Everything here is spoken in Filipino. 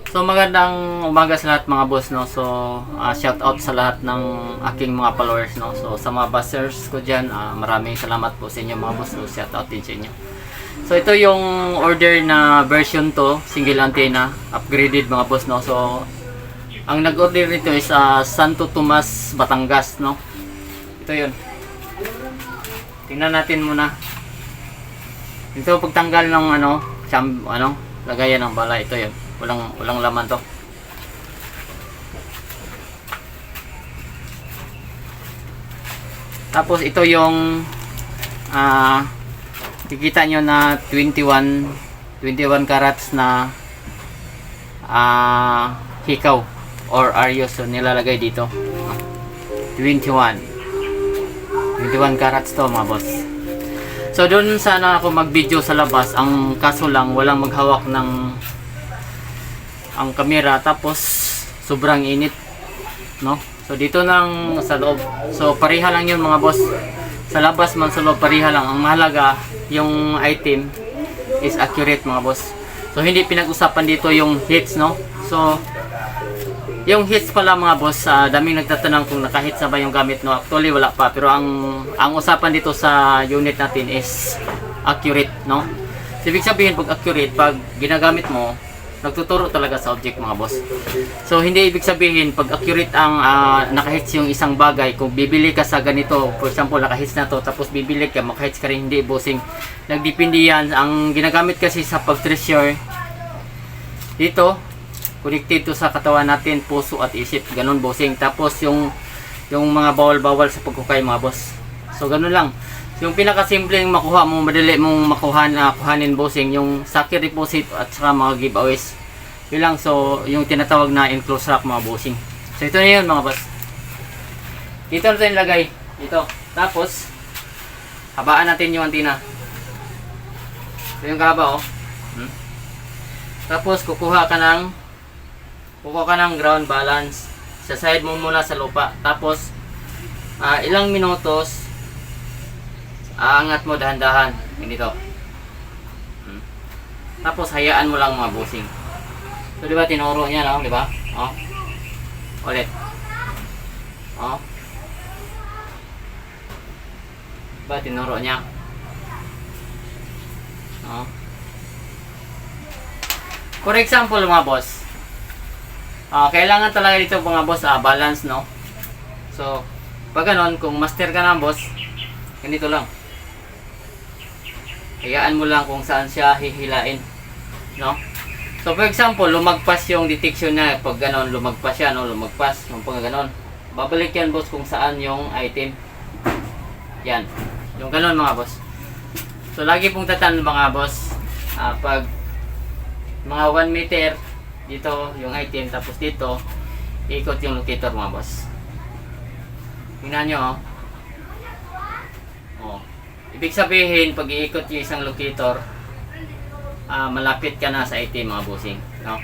So magandang umaga sa lahat mga boss, no. So shout out sa lahat ng aking mga followers, no. So sa mga busters ko diyan, maraming salamat po sa inyo mga boss. So shout out din sa inyo. So ito yung order na version to, single antenna, upgraded mga boss, no. So ang nag-order nito is Santo Tomas, Batangas, no. Ito 'yun. Tingnan natin muna. Ito pagtanggal ng lagayan ng bala, ito 'yun. Walang laman to. Tapos ito yung kikita nyo na 21 carats na hikaw or Arios, so nilalagay dito. 21 carats to mga boss. So doon sana ako mag-video sa labas, ang kaso lang walang maghawak ng ang kamera, tapos sobrang init, no. So dito lang sa loob, so pareha lang yun mga boss, sa labas man sa loob pareha lang. Ang mahalaga yung item is accurate mga boss. So hindi pinag-usapan dito yung hits, no. So yung hits pala mga boss, daming nagtatanong kung naka-hits na ba yung gamit, no. Actually wala pa, pero ang usapan dito sa unit natin is accurate, no. So, ibig sabihin pag accurate, pag ginagamit mo, nagtuturo talaga sa object mga boss. So hindi ibig sabihin pag accurate ang naka-hits yung isang bagay, kung bibili ka sa ganito, for example naka-hits na to, tapos bibili ka, maka-hits ka rin, hindi bossing. Nagdepende yan. Ang ginagamit kasi sa pag-treasure dito, connected to sa katawan natin, puso at isip, ganun bossing. Tapos yung mga bawal-bawal sa pagkukay mga boss. So ganun lang. Yung pinakasimpleng makuha mo, madali mong kuhanin bossing, yung saki deposit at saka mga giveaways. Yun lang. So yung tinatawag na enclosed rack mga bossing. So ito na yun mga boss. Dito na tayo nilagay. Dito. Tapos habaan natin yung antenna. Ito yung kahaba, oh. Tapos kukuha ka ng ground balance. Sa side mo muna sa lupa. Tapos ilang minutos aangat mo dahan-dahan ganito. Tapos hayaan mo lang mga bossing. So di ba tinuro niya, no, di ba? Oh. Ulit. Oh. Diba tinuro niya? Oh. For example mga boss, kailangan talaga dito mga boss balance, no. So pag ganon, kung master ka na boss, ganito lang. Hayaan mo lang kung saan siya hihilain, no? So for example, lumagpas yung detection niya, pag ganon lumagpas siya, no, lumagpas yung pag ganon. Babalik yan boss kung saan yung item. Yan. Yung ganon mga boss. So lagi pong tatan mga boss, pag mga 1 meter dito yung item, tapos dito ikot yung locator mga boss. Tingnan nyo, oh. Ibig sabihin, pag iikot yung isang locator, malapit ka na sa item mga bossing, no?